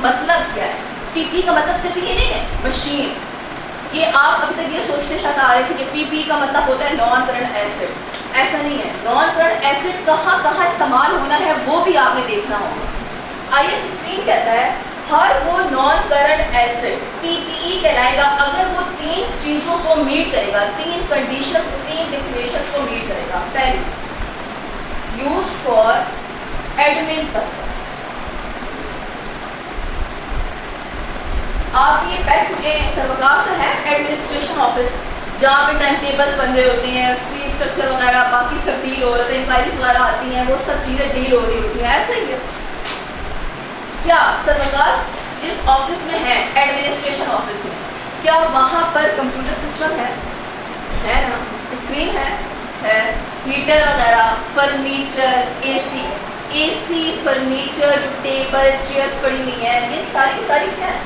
मतलब क्या है? पीपीई का मतलब सिर्फ ये नहीं है मशीन। ये आप अभी तक ये सोचते शायद आ रहे थे कि पीपीई का मतलब होता है नॉन करंट एसिड। ऐसा नहीं है। नॉन करंट एसिड कहाँ कहाँ इस्तेमाल होना है वो भी आपने देखना होगा। IS 16 कहता है हर वो नॉन करंट एसिड पीपीई कहलाएगा अगर वो 3 चीज़ों को मीट करेगा, 3 कंडीशंस, 3 डेफिनेशंस को मीट करेगा। पहली, यूज फॉर एडमिन पर्पस। आप ये पैक में सर्वकाश का है एडमिनिस्ट्रेशन ऑफिस, जहाँ पे टाइम टेबल्स बन रहे होते हैं, फी स्ट्रक्चर वगैरह बाकी सब डील हो रहे हैं, इंक्वायरीज वगैरह आती हैं, वो सब चीज़ें डील हो रही होती हैं। ऐसा ही है क्या सर्वकाश जिस ऑफिस में है, एडमिनिस्ट्रेशन ऑफिस में, क्या वहाँ पर कंप्यूटर सिस्टम है ना, स्क्रीन है, हीटर वगैरह, फर्नीचर, एसी फर्नीचर, जो टेबल चेयर्स पड़ी हुई हैं, ये सारी सारी क्या है?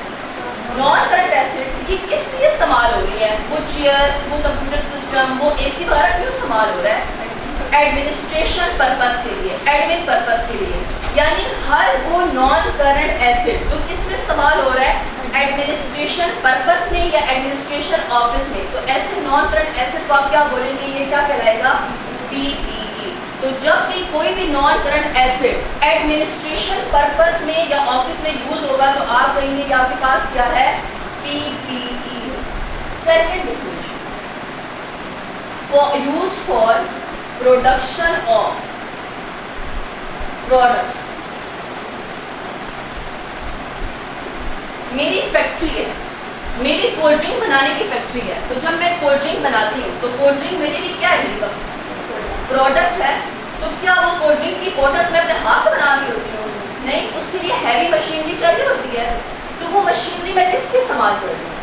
Non current assets. ये किस लिए इस्तेमाल हो रही है? वो चेयर्स, वो कंप्यूटर सिस्टम, वो एसी वगैरह क्यों इस्तेमाल हो रहा है? एडमिनिस्ट्रेशन पर्पस के लिए, एडमिन पर्पस के लिए। यानी हर वो नॉन करंट एसिड जो किस में इस्तेमाल हो रहा है? एडमिनिस्ट्रेशन पर्पस में या एडमिनिस्ट्रेशन ऑफिस में। तो ऐसे नॉन करंट एसिड को आप क्या बोलेंगे? ये क्या कहलाएगा? पीपीई। तो जब भी कोई भी non current acid administration purpose में या ऑफिस में यूज होगा तो आप कहेंगे कि आपके पास क्या है? PPE. Second definition, for use for production of products. मेरी फैक्ट्री है, मेरी कोल्ड ड्रिंक बनाने की फैक्ट्री है, तो जब मैं कोल्ड ड्रिंक बनाती हूँ तो कोल्ड ड्रिंक मेरे लिए क्या है? प्रोडक्ट है। तो क्या वो कोल्ड ड्रिंक की बॉटल्स मैं अपने हाथ से बना रही होती हूँ? नहीं, उसके लिए हैवी मशीनरी चाहिए होती है। तो वो मशीनरी मैं किसके इस्तेमाल कर रही हूँ?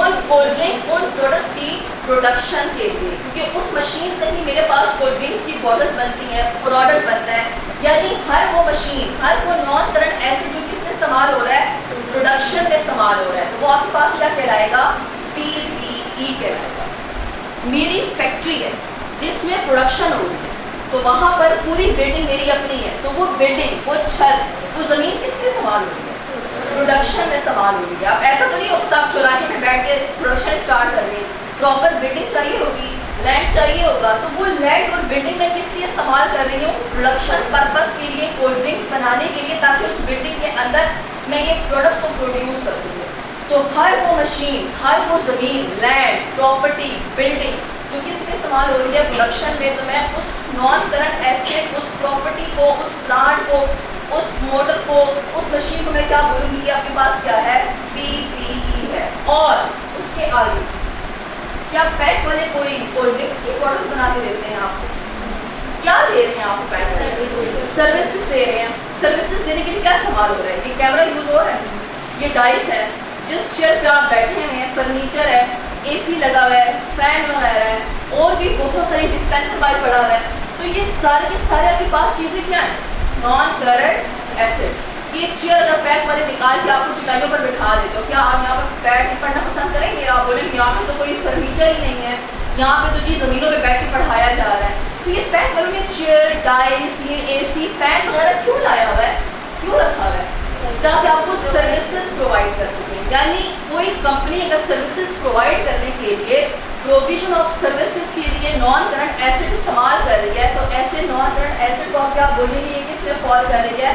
उन कोल्ड ड्रिंक, उन प्रोडक्ट्स की प्रोडक्शन के लिए, क्योंकि उस मशीन से ही मेरे पास कोल्ड ड्रिंक्स की बॉटल्स बनती हैं, प्रोडक्ट बनता है। यानी हर वो मशीन, हर वो नॉन करंट एसिड जो किसमें इस्तेमाल हो रहा है? प्रोडक्शन में इस्तेमाल हो रहा है। तो वो आपके पास क्या कहलाएगा? पीपीई कहलाएगा। मेरी फैक्ट्री है जिसमें प्रोडक्शन हो रही है, तो वहाँ पर पूरी बिल्डिंग मेरी अपनी है, तो वो बिल्डिंग, वो छत, वो ज़मीन किसमें इस्तेमाल हो रही है? प्रोडक्शन में इस्तेमाल हो रही है। आप ऐसा तो नहीं हो सकता आप चौराहे में बैठ के प्रोडक्शन स्टार्ट कर लें। प्रॉपर बिल्डिंग चाहिए होगी, लैंड चाहिए होगा, तो वो लैंड और बिल्डिंग में किस लिए इस्तेमाल कर रही हूँ? प्रोडक्शन पर्पस के लिए, कोल्ड ड्रिंक्स बनाने के लिए, ताकि उस बिल्डिंग के अंदर मैं ये प्रोडक्ट को प्रोड्यूस कर सकूँ। तो हर वो मशीन, हर वो ज़मीन, लैंड, प्रॉपर्टी, बिल्डिंग जो किसमें इस्तेमाल हो रही है? प्रोडक्शन में। तो मैं उस नॉन करंट एसिड, उस प्रॉपर्टी को, उस प्लांट को, उस मोटर को, उस मशीन को मैं क्या बोलूँगी? ये आपके पास क्या है? पीपीई है। और उसके आगे क्या पैक वाले कोई कोल्ड ड्रिंक्स की बॉटल्स बना के देते हैं आपको? क्या दे रहे हैं आपको? पैक सर्विसेज दे रहे हैं। सर्विसेज देने के लिए क्या इस्तेमाल हो रहा है? ये कैमरा यूज हो रहा है, ये डाइस है, जिस चेयर पे आप बैठे हुए हैं, फर्नीचर है, एसी लगा हुआ है, फैन वगैरह है, और भी बहुत सारी डिस्पेंसर पाइप पड़ा हुआ है। तो ये सारे के सारे आपके पास चीज़ें क्या हैं? Non current acid. ये चेयर अगर पैक वाले निकाल के आपको चटाइयों पर बिठा देते हो, क्या आप यहाँ पर बैठ के पढ़ना पसंद करेंगे? आप बोलेंगे यहाँ पे तो कोई फर्नीचर ही नहीं है, यहाँ पे तो जी ज़मीनों में बैठ के पढ़ाया जा रहा है। तो ये पैक वालों ने चेयर, डाइस, ये एसी, फैन वगैरह क्यों लाया हुआ है? क्यों रखा हुआ है? ताकि आपको सर्विसेज प्रोवाइड कर सकें। यानी कोई कंपनी अगर सर्विसेज प्रोवाइड करने के लिए, प्रोविजन ऑफ सर्विसेज के लिए नॉन करंट एसिड इस्तेमाल कर रही है, तो ऐसे नॉन करंट एसिड को आप क्या बोलेंगे? ये किसमें फॉल कर रही है?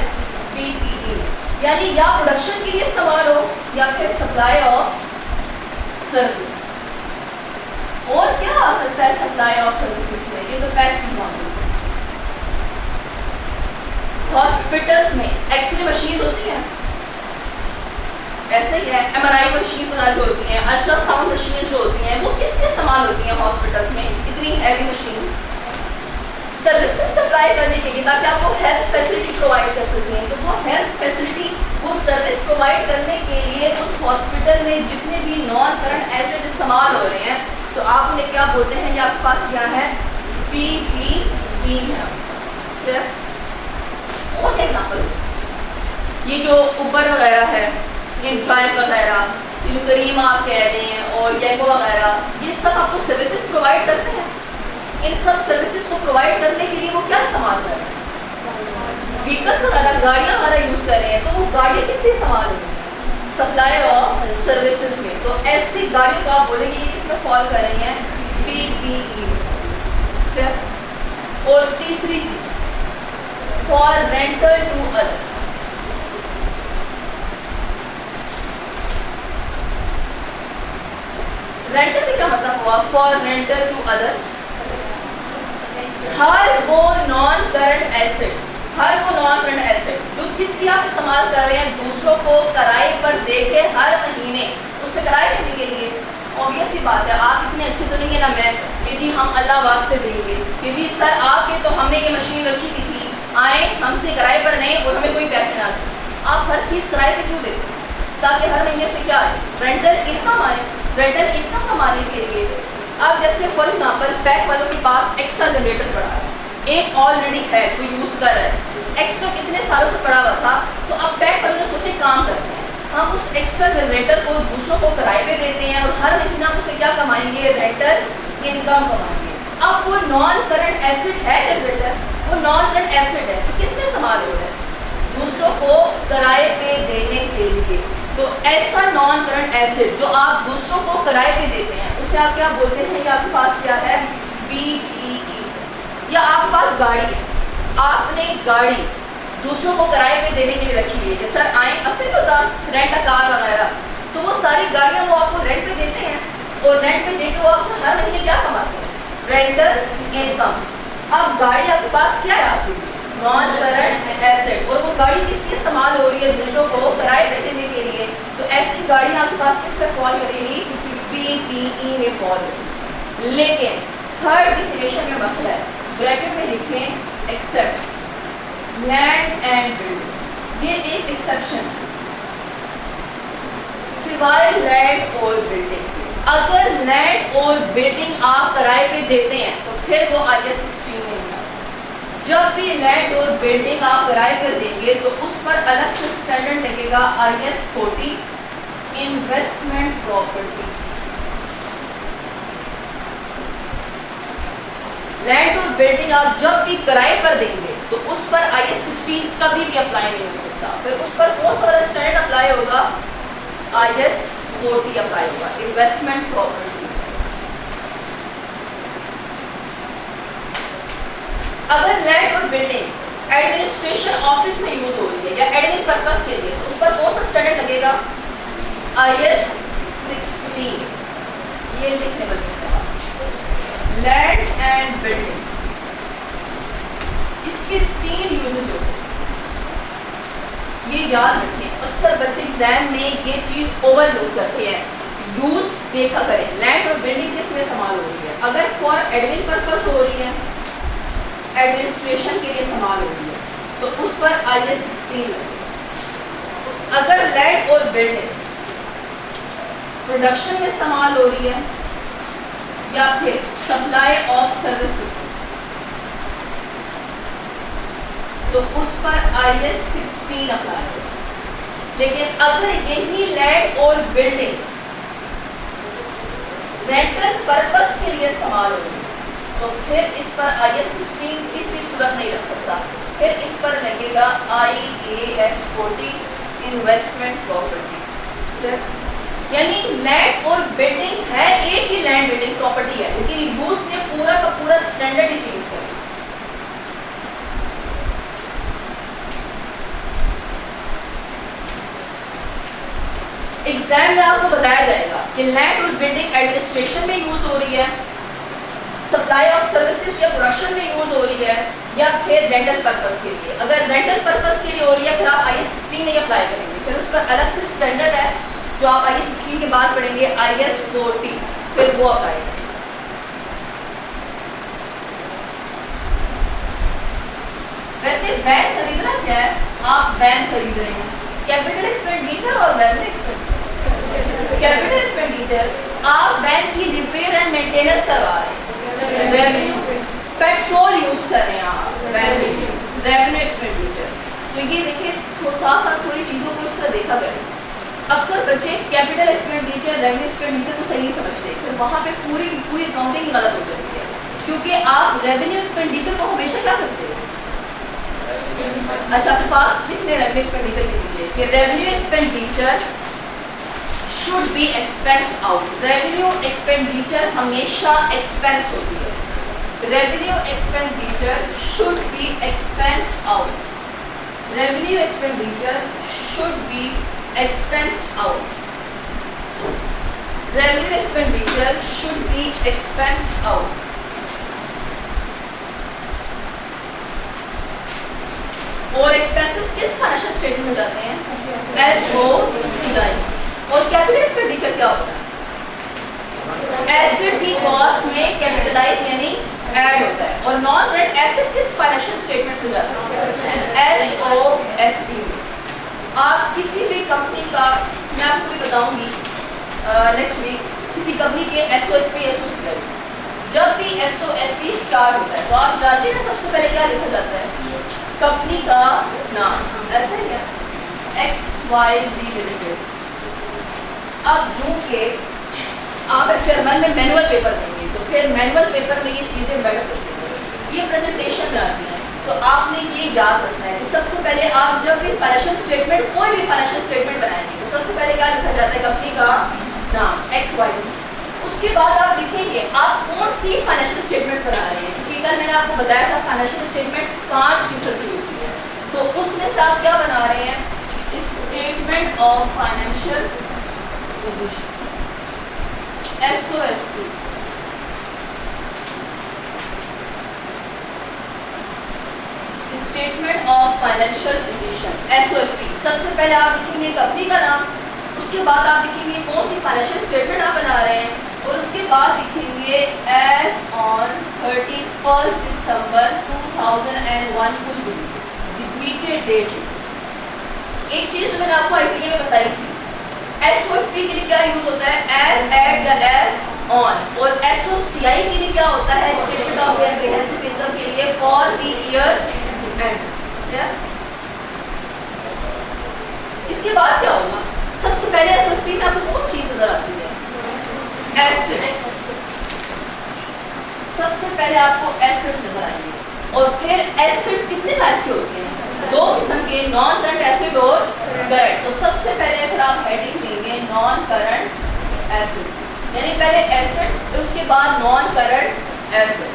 पीपीई। यानी या प्रोडक्शन के लिए इस्तेमाल हो या फिर सप्लाई ऑफ सर्विसेज। और क्या आ सकता है सप्लाई ऑफ सर्विसेज में? ये तो पैक एग्जाम्पल। हॉस्पिटल्स में एक्सरे मशीन होती हैं, ऐसे ही है। MRI मशीन जो होती हैं, अल्ट्रासाउंड मशीन जो होती हैं, वो किस लिए इस्तेमाल होती हैं हॉस्पिटल्स में? इतनी हैवी मशीन सर्विसेज सप्लाई करने के लिए, ताकि आपको हेल्थ फैसिलिटी प्रोवाइड कर सकें। तो वो हेल्थ फैसिलिटी, वो सर्विस प्रोवाइड करने के लिए उस हॉस्पिटल में जितने भी नॉन करंट एसिड इस्तेमाल हो रहे हैं, तो आप उन्हें क्या बोलते हैं? ये आपके पास क्या है? पीपीई है। क्लियर? और एग्जाम्पल, ये जो ऊबर वगैरह है, इंट्राइम वगैरह, ये करीम आप कह रहे हैं, और येको वगैरह, ये सब आपको सर्विसेज प्रोवाइड करते हैं। इन सब सर्विसेज को प्रोवाइड करने के लिए वो क्या इस्तेमाल कर रहे हैं? व्हीकल्स वगैरह, गाड़ियाँ वगैरह यूज़ कर रहे हैं, तो वो गाड़ियाँ किस लिए इस्तेमाल हो रही हैं? गाड़ियों को आप बोलेंगे ये किसमें फॉल कर रही हैं, PPE में। और तीसरी चीज, for rental to others. Rental का क्या मतलब हुआ, फॉर रेंटल टू अदर्स, हर वो नॉन करंट एसेट, हर वो नॉन करंट एसेट जो किसकी आप इस्तेमाल कर रहे हैं, दूसरों को किराए पर दे के हर महीने उससे किराया लेने के लिए। ऑब्वियस सी बात है, आप इतने अच्छे तो नहीं है ना मैं कि जी हम अल्लाह वास्ते देंगे कि जी सर आपके तो हमने ये मशीन रखी हुई थी, आए हमसे किराए पर नहीं और हमें कोई पैसे ना दें। आप हर चीज़ किराए पे क्यों देते हैं, ताकि हर महीने से क्या आए, रेंटल इनकम आए। रेंटल इनकम कमाने के लिए अब जैसे फॉर एग्जांपल पैक वालों के पास एक्स्ट्रा जनरेटर पड़ा है, एक ऑलरेडी है जो यूज़ कर रहा है, एक्स्ट्रा कितने सालों से पड़ा हुआ था, तो अब पैक वालों ने सोचे काम करते हैं, हम उस एक्स्ट्रा जनरेटर को दूसरों को किराए पे देते हैं और हर महीना उसे क्या कमाएंगे, रेंटल इनकम कमाएंगे। अब वो नॉन करंट एसेट है जनरेटर, वो नॉन करंट एसेट है जो किसने संभाल हो रहा है, दूसरों को किराए पे देने के लिए। तो ऐसा नॉन करंट एसेट जो आप दूसरों को किराए पे देते हैं उसे आप क्या बोलते हैं, या आपके पास क्या है, PPE। या आपके पास गाड़ी है, आपने गाड़ी दूसरों को किराए पे देने के लिए रखी है कि सर आए, अक्सर होता रेंट अ कार वगैरह, तो वो सारी गाड़ियाँ वो आपको रेंट पे देते हैं और रेंट पे देकर वो आपसे हर महीने क्या कमाते हैं, रेंटल इनकम। अब गाड़ी आपके पास क्या है, आपकी नॉन करंट एसेट, और वो गाड़ी किसकी इस्तेमाल हो रही है, दूसरों को किराए पे देने के लिए, तो ऐसी गाड़ियाँ आपके पास किस पे फॉल करेगी, PPE में फॉल करेगी। लेकिन थर्ड डिफिनेशन में मसला है, ब्रैकेट में लिखें एक्सेप्ट लैंड एंड बिल्डिंग, ये एक एक्सेप्शन है सिवाय लैंड और बिल्डिंग के। अगर लैंड और बिल्डिंग आप किराए पे देते हैं तो फिर वो IS 16 में होगा। जब भी लैंड और बिल्डिंग आप किराए पर देंगे तो उस पर अलग से स्टैंडर्ड लगेगा IS 40 इन्वेस्टमेंट प्रॉपर्टी। लैंड और बिल्डिंग आप जब भी किराए पर देंगे तो उस पर IS 16 कभी भी अप्लाई नहीं हो सकता, फिर उस पर कौन सा वाला स्टैंडर्ड अप्लाई होगा, IS 40 अप्लाई होगा, इन्वेस्टमेंट प्रॉपर्टी। अगर लैंड और बिल्डिंग एडमिनिस्ट्रेशन ऑफिस में यूज हो रही है या एडमिन पर्पस के लिए तो उस पर कौन सा स्टैंडर्ड लगेगा, IS 16। ये लिखने वाले लैंड एंड बिल्डिंग, इसके 3 यूजेज हो सकते हैं, ये याद रखें। अक्सर बच्चे एग्जाम में ये चीज़ ओवरलुक करते हैं, यूज देखा करें, लैंड और बिल्डिंग किस में इस्तेमाल हो रही है। अगर फॉर एडमिन पर्पस हो रही है, एडमिनिस्ट्रेशन के लिए इस्तेमाल हो रही है तो उस पर IS 16 लगे। अगर लैंड और बिल्डिंग प्रोडक्शन में इस्तेमाल हो रही है या फिर सप्लाई ऑफ सर्विसेज तो उस पर IS 16 अप्लाई होगा। लेकिन अगर यही लैंड और बिल्डिंग रेंटल पर्पस के लिए इस्तेमाल हो रही है तो फिर इस पर IS 16 किसी सूरत नहीं लग सकता, फिर इस पर लगेगा IAS 40 इन्वेस्टमेंट प्रॉपर्टी। यानी लैंड और बिल्डिंग है, एक ही लैंड बिल्डिंग प्रॉपर्टी है, लेकिन यूज ने पूरा का पूरा स्टैंडर्ड ही चेंज कर दिया। एग्जाम में आपको बताया जाएगा कि लैंड और बिल्डिंग एडमिनिस्ट्रेशन में यूज हो रही है, सप्लाई ऑफ सर्विसेज या प्रोडक्शन में यूज हो रही है, या फिर रेंटल पर्पस के लिए। अगर रेंटल पर्पस के लिए हो रही है फिर आप IS 16 नहीं अप्लाई करेंगे, फिर उस पर अलग से स्टैंडर्ड है जो आप IS 16 के बाद पढ़ेंगे, IS 40, फिर वो अप्लाई करेंगे। वैसे वैन खरीदना क्या है, आप वैन खरीद रहे हैं, कैपिटल एक्सपेंडिचर और रेवेन्यू एक्सपेंडिचर। कैपिटल एक्सपेंडिचर आप वैन की रिपेयर एंड मेंटेनेंस करवा रहे हैं, रेवेन्यू पेट्रोल यूज कर रहे हैं आप, रेवेन्यू एक्सपेंडिचर। तो ये देखिए साथ साथ थोड़ी चीज़ों को इस तरह देखा करें। अक्सर बच्चे कैपिटल एक्सपेंडिचर रेवेन्यू एक्सपेंडिचर को सही नहीं समझते, फिर वहाँ पे पूरी की पूरी अकाउंटिंग गलत हो जाती है, क्योंकि आप रेवेन्यू एक्सपेंडिचर को हमेशा क्या करते हो, अच्छा अपने पास लिखने रेवेन्यू एक्सपेंडिचर लिख लीजिए कि revenue expenditure should be expensed out. Revenue expenditure हमेशा expense होती है. Revenue expenditure should be expensed out. Revenue expenditure should be expensed out. Revenue expenditure should be expensed out. और एक्सपेंसेस किस फाइनेंशियल स्टेटमेंट में जाते हैं? SOCI. और capital expenditure क्या होता है? एसेट की कॉस्ट में कैपिटलाइज यानी ऐड होता है. और नॉन करेंट एसेट किस फाइनेंशियल स्टेटमेंट में जाता है? SOFT. आप किसी भी कंपनी का, मैं आपको भी बताऊंगी नेक्स्ट वीक, किसी कंपनी के SOFP SOCI, जब भी SOFP स्टार्ट होता है तो आप जानते हैं सबसे पहले क्या लिखा जाता है? कंपनी का नाम. ऐसे ही है XYZ लिमिटेड. अब जो के आप FRML में मैनुअल पेपर देंगे तो फिर मैनुअल पेपर में ये चीज़ें बेटर करते हैं, ये प्रेजेंटेशन में आती हैं. तो आपने ये याद रखना है कि सबसे पहले आप जब भी फाइनेंशियल स्टेटमेंट, कोई भी फाइनेंशियल स्टेटमेंट बनाएंगे तो सबसे पहले क्या लिखा जाता है? कंपनी का नाम XYZ. उसके बाद आप लिखेंगे आप कौन सी फाइनेंशियल स्टेटमेंट्स बना रहे हैं, क्योंकि कल मैंने आपको बताया था फाइनेंशियल स्टेटमेंट्स 5 किस्म की होती है. तो उसमें से आप क्या बना रहे हैं? Statement of financial position SOFP. Statement of financial position SOFP. सबसे पहले आप लिखेंगे कंपनी का नाम, उसके बाद आप लिखेंगे कौन सी फाइनेंशियल स्टेटमेंट आप बना रहे हैं, और उसके बाद लिखेंगे एज ऑन 31 दिसंबर 2001 कुछ भी नीचे डेट. एक चीज मैंने आपको आईटीए में बताई थी, SOFP के लिए क्या यूज होता है? एज, एट या एज ऑन. और SOCI के लिए क्या होता है? स्टेटमेंट ऑफ कॉम्प्रिहेंसिव इनकम के लिए फॉर द ईयर एंड. इसके बाद क्या होगा? सबसे पहले SOFP में आपको कौन सी चीज नजर आती है? एसेट्स. सबसे पहले आपको एसेट्स नजर आएंगे. और फिर एसेट्स कितने टाइप्स के होते हैं? 2 किस्म के, नॉन करंट एसेट और करंट. तो सबसे पहले फिर आप हेडिंग देंगे नॉन करंट एसेट, यानी पहले एसेट्स और उसके बाद non current asset.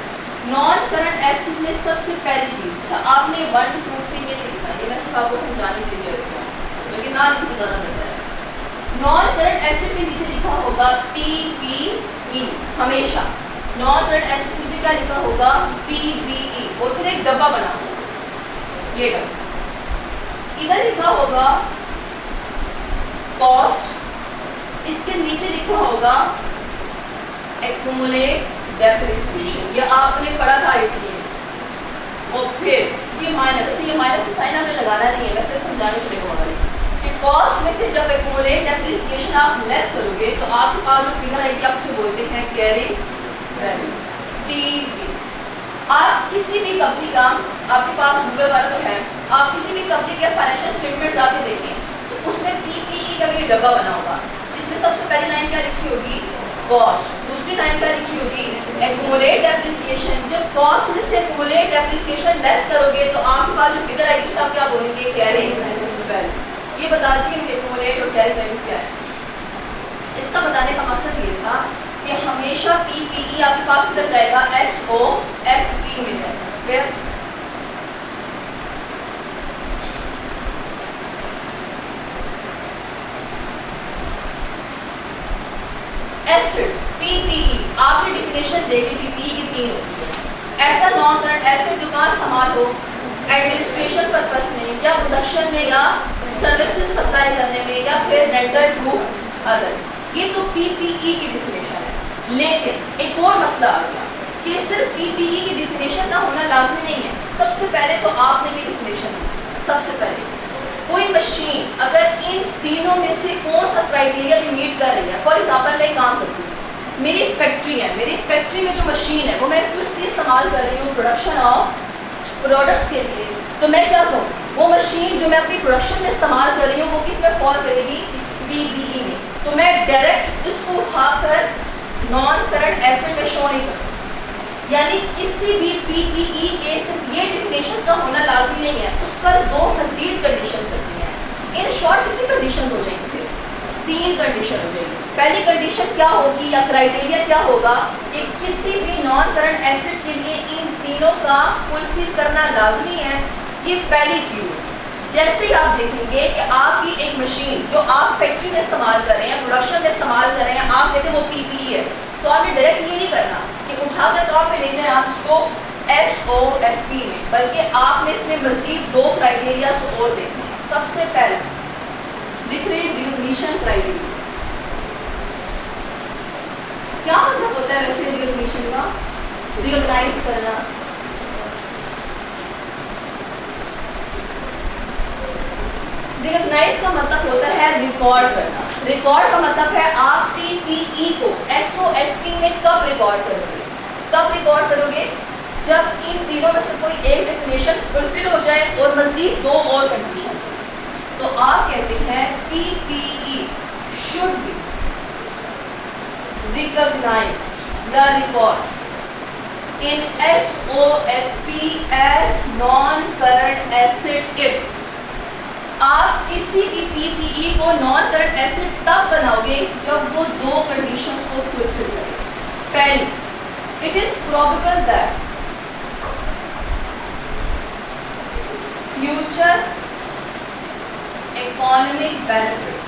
Non current asset में सबसे पहली चीज, अच्छा आपने 1 2 3 ये लिखा है, ये मैं सिर्फ आपको समझाने के लिए लिखा हूं, लेकिन ना लिखने ज़्यादा बेहतर है. नॉन करंट एसेट के नीचे लिखा होगा PPE. हमेशा नॉन करंट एसेट के नीचे क्या लिखा होगा? PPE. और फिर एक डब्बा बना होगा, ये डब्बा. इधर लिखा होगा कॉस्ट, इसके नीचे लिखा होगा एक्यूमुलेट डेप्रिसिएशन. ये आपने पढ़ा था आईटीए में. और फिर ये माइनस, अच्छा ये माइनस का साइन आपने लगाना नहीं है, वैसे समझाने के लिए होगा कि कॉस्ट में से जब एक्यूमुलेट डेप्रिसिएशन आप लेस करोगे तो आपके पास जो फिगर आएगी आप उसे बोलते हैं कैरी वैल्यू, CV. आप किसी भी कंपनी का, आपके पास गूगल वाला तो है, आप किसी भी कंपनी के फाइनेंशियल स्टेटमेंट जाके देखें तो उसमें PPE का भी डब्बा बना होगा, जिसमें सबसे पहली लाइन क्या लिखी होगी? कॉस्ट. दूसरी लाइन क्या लिखी होगी? Accumulate depreciation. जब कॉस्ट में से एक्यूमुलेट डेप्रिसिएशन लेस करोगे तो आपके पास जो फिगर आएगी उसे आप क्या बोलेंगे? Carry value. ये बताती है कि एक्यूमुलेट और कैरी वैल्यू क्या है. इसका बताने का मकसद ये था कि हमेशा PPE आपके पास किधर जाएगा? SOFP में जाएगा. क्लियर? एसेट्स PPE आपने डिफिनेशन देखी PPE की 3 होती है. ऐसा नॉन करंट एसेट जो कहाँ इस्तेमाल हो? एडमिनिस्ट्रेशन पर्पस में, या प्रोडक्शन में, या सर्विसेज सप्लाई करने में, या फिर रेंटल टू अदर्स. ये तो PPE की डिफिनेशन है. लेकिन एक और मसला आ गया कि सिर्फ PPE की डिफिनेशन का होना लाजमी नहीं है. सबसे पहले तो आपने भी डिफिनेशन दी. सबसे पहले कोई मशीन अगर इन तीनों में से कौन सा क्राइटेरिया मीट कर रही है, फॉर एग्जांपल मैं काम करती हूँ, मेरी फैक्ट्री है, मेरी फैक्ट्री में जो मशीन है वो मैं किस लिए इस्तेमाल कर रही हूँ? प्रोडक्शन ऑफ प्रोडक्ट्स के लिए. तो मैं क्या करूँ? वो मशीन जो मैं अपनी प्रोडक्शन में इस्तेमाल कर रही हूँ वो किस में फॉल करेगी? PPE में. तो मैं डायरेक्ट इसको उठाकर नॉन करंट एसेट में शो नहीं कर सकती. यानी किसी भी PPE के सिर्फ ये डिफिनेशन का होना लाजमी नहीं है, उस पर 2 मजीद कंडीशन करती हैं. इन शॉर्ट कितनी कंडीशन हो जाएंगी? तीन कंडीशन हो जाएगी। पहली कंडीशन क्या होगी या क्राइटेरिया क्या होगा कि किसी भी नॉन करंट एसिड के लिए इन तीनों का फुलफिल करना लाजमी है। ये पहली चीज़ है। जैसे ही आप देखेंगे कि आपकी एक मशीन जो आप फैक्ट्री में इस्तेमाल कर रहे हैं, प्रोडक्शन में इस्तेमाल कर रहे हैं, आप कहते हैं वो पीपीई है, तो आपने डायरेक्ट ये नहीं करना कि उठाकर तौर पे ले जाएं आप उसको SOFP में, बल्कि आपने इसमें मजीद दो क्राइटेरिया और देखने हैं। सबसे पहले लिक्विड रिकग्निशन क्राइटेरिया। क्या मतलब होता है वैसे रिकग्निशन का? रिकॉग्नाइज करना। रिकॉग्नाइज का मतलब होता है रिकॉर्ड करना। रिकॉर्ड का मतलब है आप पीपीई को SOFP में कब रिकॉर्ड करोगे? कब रिकॉर्ड करोगे? जब इन तीनों में से कोई एक डेफिनेशन फुलफिल हो जाए और मजीद दो और कंडीशन। तो आप कहते हैं PPE should be recognised or record in SOFP as non current asset if. आप किसी भी पीपीई को नॉन करंट एसिड तब बनाओगे जब वो दो कंडीशंस को फुलफिल करे। पहली, it is probable that future economic benefit